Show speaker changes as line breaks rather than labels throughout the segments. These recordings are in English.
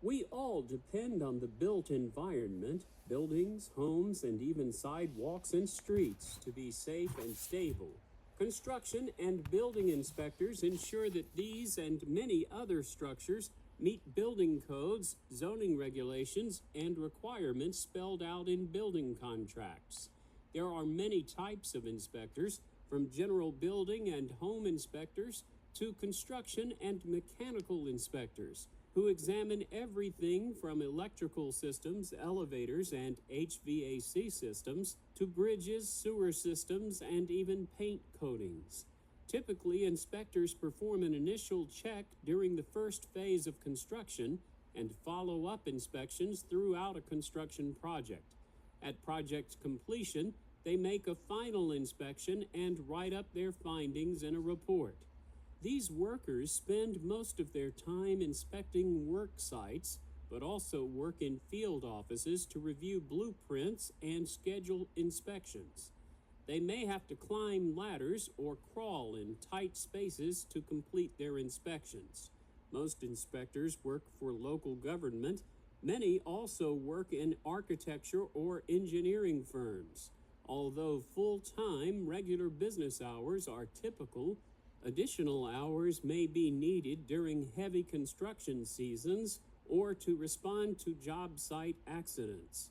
We all depend on the built environment, buildings, homes, and even sidewalks and streets to be safe and stable. Construction and building inspectors ensure that these and many other structures meet building codes, zoning regulations, and requirements spelled out in building contracts. There are many types of inspectors, from general building and home inspectors to construction and mechanical inspectors, who examine everything from electrical systems, elevators, and HVAC systems to bridges, sewer systems, and even paint coatings. Typically, inspectors perform an initial check during the first phase of construction and follow-up inspections throughout a construction project. At project completion, they make a final inspection and write up their findings in a report. These workers spend most of their time inspecting work sites, but also work in field offices to review blueprints and schedule inspections. They may have to climb ladders or crawl in tight spaces to complete their inspections. Most inspectors work for local government. Many also work in architecture or engineering firms. Although full-time, regular business hours are typical, additional hours may be needed during heavy construction seasons or to respond to job site accidents.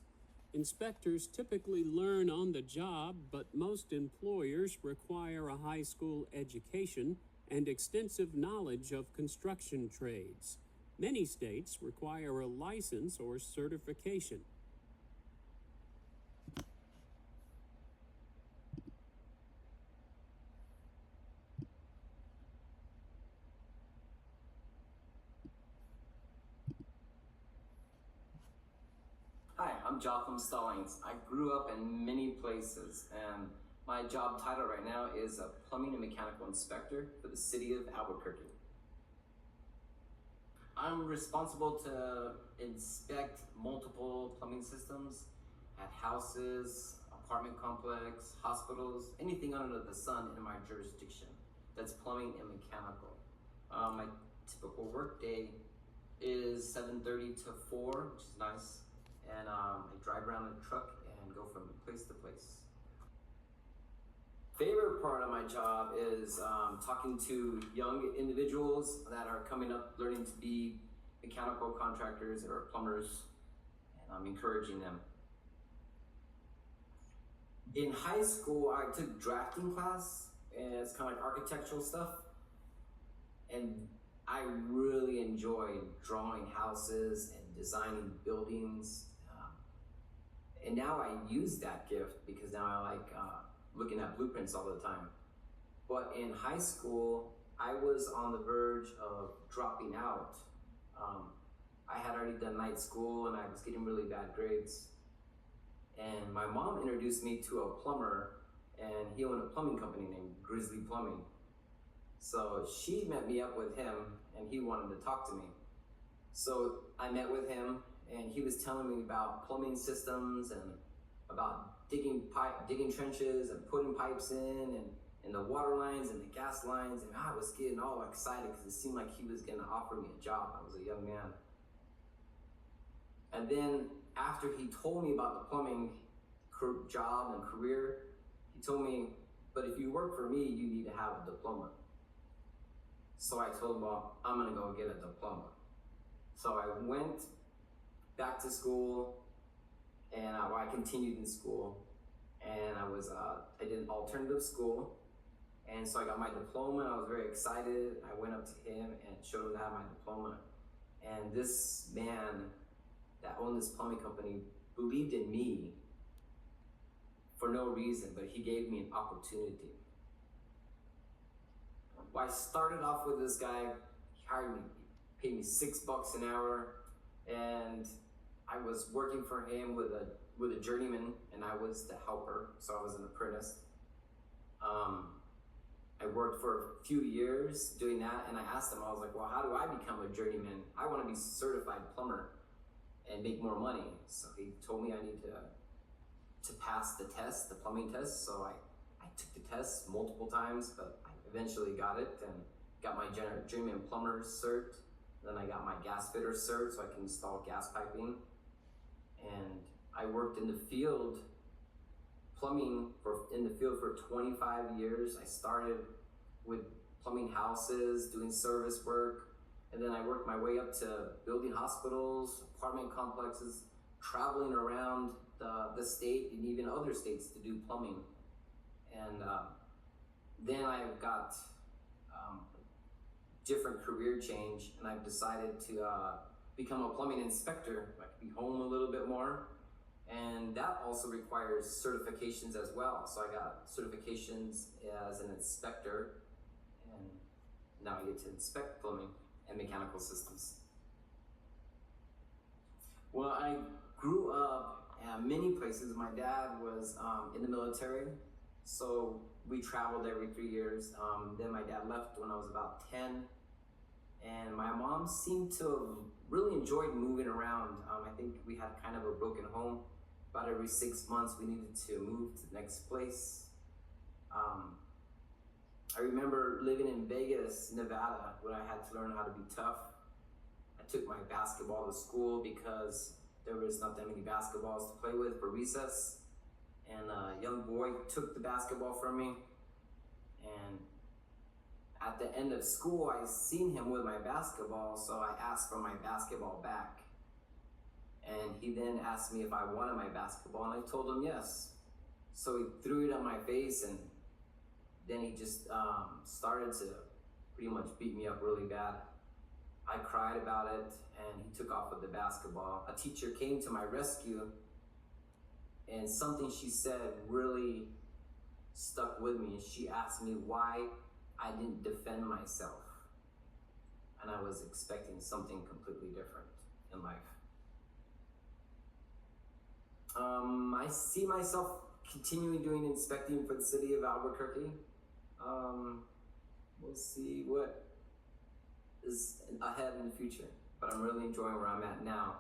Inspectors typically learn on the job, but most employers require a high school education and extensive knowledge of construction trades. Many states require a license or certification.
Hi, I'm Jothum Stallings. I grew up in many places, and my job title right now is a plumbing and mechanical inspector for the city of Albuquerque. I'm responsible to inspect multiple plumbing systems at houses, apartment complex, hospitals, anything under the sun in my jurisdiction that's plumbing and mechanical. My typical work day is 7:30 to 4, which is nice. And I drive around in a truck and go from place to place. Favorite part of my job is talking to young individuals that are coming up learning to be mechanical contractors or plumbers, and I'm encouraging them. In high school, I took drafting class, and it's kind of like architectural stuff, and I really enjoyed drawing houses and designing buildings. And now I use that gift because now I like looking at blueprints all the time. But in high school, I was on the verge of dropping out. I had already done night school and I was getting really bad grades. And my mom introduced me to a plumber, and he owned a plumbing company named Grizzly Plumbing. So she met me up with him and he wanted to talk to me. So I met with him and he was telling me about plumbing systems and about digging trenches and putting pipes in and the water lines and the gas lines. And I was getting all excited because it seemed like he was gonna offer me a job. I was a young man. And then after he told me about the plumbing job and career, he told me, but if you work for me, you need to have a diploma. So I told him, well, I'm gonna go get a diploma. So I went back to school, and I continued in school, and I did an alternative school, and so I got my diploma, and I was very excited. I went up to him and showed him that I had my diploma, and this man that owned this plumbing company believed in me for no reason, but he gave me an opportunity. Well, I started off with this guy. He hired me, paid me $6 an hour, and I was working for him with a journeyman, and I was the helper, so I was an apprentice. I worked for a few years doing that, and I asked him, I was like, well, how do I become a journeyman? I want to be a certified plumber and make more money. So he told me I need to pass the test, the plumbing test. So I took the test multiple times, but I eventually got it and got my journeyman plumber cert. Then I got my gas fitter cert so I can install gas piping. And I worked in the field, in the field for 25 years. I started with plumbing houses, doing service work, and then I worked my way up to building hospitals, apartment complexes, traveling around the state and even other states to do plumbing. And then I've got different career change, and I've decided to become a plumbing inspector. I can be home a little bit more, and that also requires certifications as well. So I got certifications as an inspector, and now I get to inspect plumbing and mechanical systems. Well, I grew up at many places. My dad was in the military, so we traveled every 3 years. Then my dad left when I was about 10, and my mom seemed to have really enjoyed moving around. I think we had kind of a broken home. About every 6 months, we needed to move to the next place. I remember living in Vegas, Nevada, where I had to learn how to be tough. I took my basketball to school because there was not that many basketballs to play with for recess. And a young boy took the basketball from me. And at the end of school, I seen him with my basketball, so I asked for my basketball back. And he then asked me if I wanted my basketball, and I told him yes. So he threw it on my face, and then he just started to pretty much beat me up really bad. I cried about it, and he took off with the basketball. A teacher came to my rescue, and something she said really stuck with me. She asked me why I didn't defend myself. And I was expecting something completely different in life. I see myself continuing doing inspecting for the city of Albuquerque. We'll see what is ahead in the future, but I'm really enjoying where I'm at now.